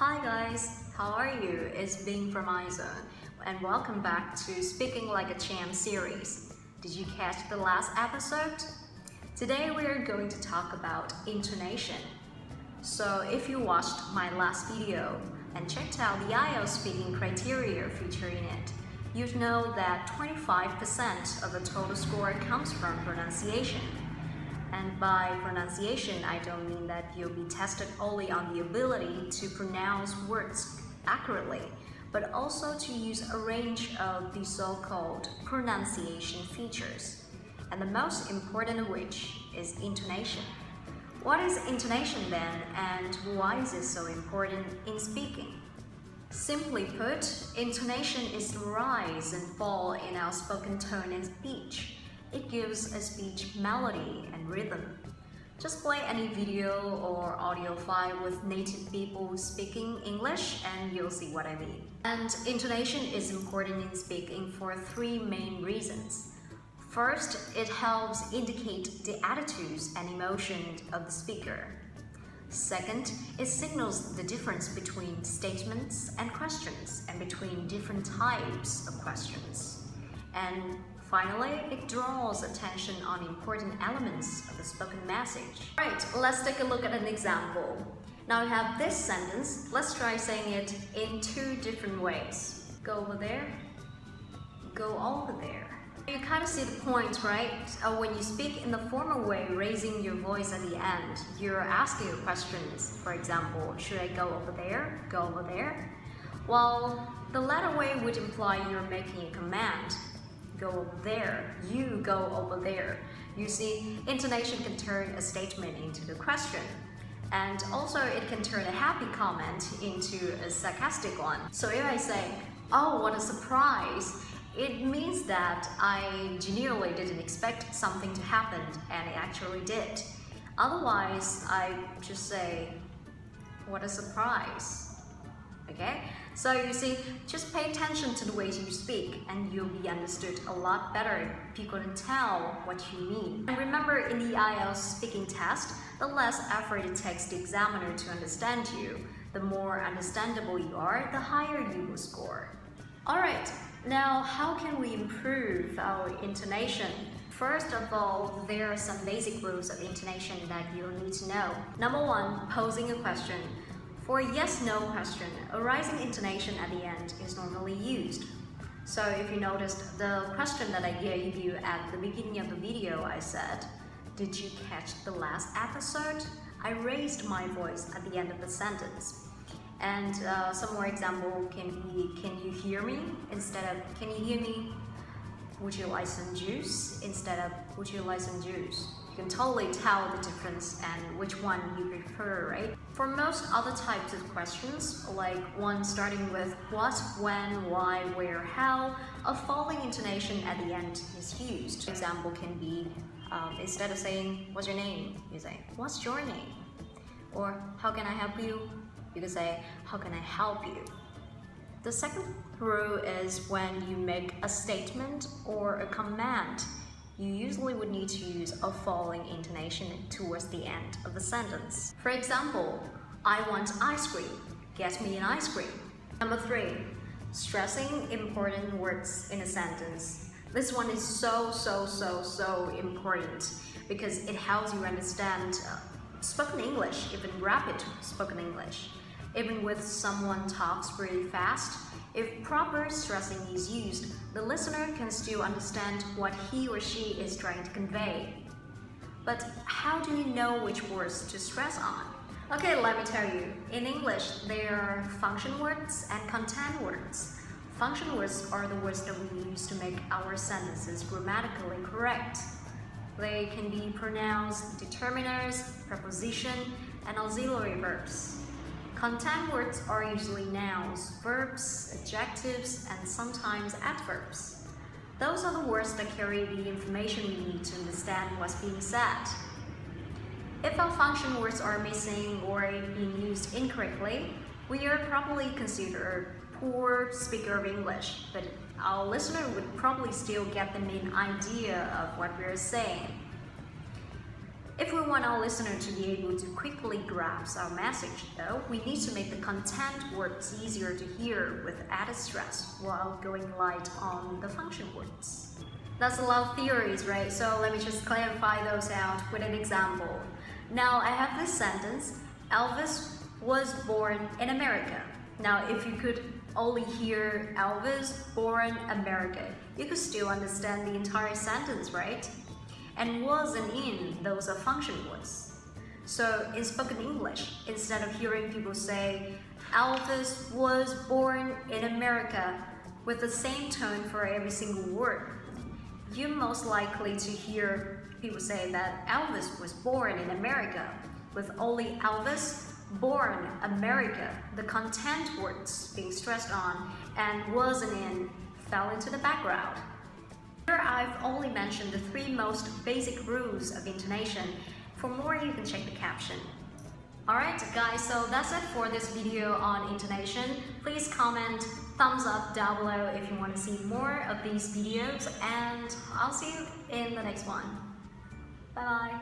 Hi guys, how are you? It's Bing from Isa, and welcome back to Speaking Like a Champ series. Did you catch the last episode? Today we are going to talk about intonation. So if you watched my last video and checked out the IELTS speaking criteria featured in it, you'd know that 25% of the total score comes from pronunciation. And by pronunciation, I don't mean that you'll be tested only on the ability to pronounce words accurately, but also to use a range of the so-called pronunciation features, and the most important of which is intonation. What is intonation then, and why is it so important in speaking? Simply put, intonation is the rise and fall in our spoken tone in speech. It gives a speech melody and rhythm. Just play any video or audio file with native people speaking English and you'll see what I mean. And intonation is important in speaking for three main reasons. First, it helps indicate the attitudes and emotions of the speaker. Second, it signals the difference between statements and questions and between different types of questions. And finally, it draws attention on important elements of the spoken message. Alright, let's take a look at an example. Now we have this sentence. Let's try saying it in two different ways. Go over there, go over there. You kind of see the point, right? When you speak in the formal way, raising your voice at the end, you're asking questions. For example, should I go over there, go over there? While the latter way would imply you're making a command. Go over there, you go over there. You see, intonation can turn a statement into the question. And also it can turn a happy comment into a sarcastic one. So if I say, oh, what a surprise, it means that I genuinely didn't expect something to happen and it actually did. Otherwise, I just say, what a surprise. Okay? So you see, just pay attention to the way you speak and you'll be understood a lot better if you can tell what you mean. And remember, in the IELTS speaking test, the less effort it takes the examiner to understand you, the more understandable you are, the higher you will score. Alright, now how can we improve our intonation? First of all, there are some basic rules of intonation that you'll need to know. Number one, posing a question. For a yes-no question, a rising intonation at the end is normally used. So if you noticed the question that I gave you at the beginning of the video, I said, did you catch the last episode? I raised my voice at the end of the sentence. And some more example can be, can you hear me? Instead of, can you hear me? Would you like some juice? Instead of, would you like some juice? You can totally tell the difference and which one you prefer, right? For most other types of questions, like one starting with what, when, why, where, how, a falling intonation at the end is used. An example can be, instead of saying, what's your name? You say, what's your name? Or, how can I help you? You can say, how can I help you? The second rule is when you make a statement or a command, you usually would need to use a falling intonation towards the end of the sentence. For example, I want ice cream. Get me an ice cream. Number three, stressing important words in a sentence. This one is so important because it helps you understand spoken English, even rapid spoken English. Even with someone talks really fast, if proper stressing is used, the listener can still understand what he or she is trying to convey. But how do you know which words to stress on? Okay, let me tell you. In English, there are function words and content words. Function words are the words that we use to make our sentences grammatically correct. They can be pronouns, determiners, preposition, and auxiliary verbs. Content words are usually nouns, verbs, adjectives, and sometimes adverbs. Those are the words that carry the information we need to understand what's being said. If our function words are missing or being used incorrectly, we are probably considered a poor speaker of English, but our listener would probably still get the main idea of what we're saying. If we want our listener to be able to quickly grasp our message, though, we need to make the content words easier to hear with added stress while going light on the function words. That's a lot of theories, right? So let me just clarify those out with an example. Now I have this sentence, Elvis was born in America. Now if you could only hear Elvis born America, you could still understand the entire sentence, right? And was and in, those are function words. So in spoken English, instead of hearing people say, Elvis was born in America with the same tone for every single word, you're most likely to hear people say that Elvis was born in America with only Elvis born America, the content words being stressed on, and was and in fell into the background. Here I've only mentioned the 3 most basic rules of intonation. For more, you can check the caption. Alright guys, so that's it for this video on intonation. Please comment, thumbs up down below if you want to see more of these videos, and I'll see you in the next one. Bye bye.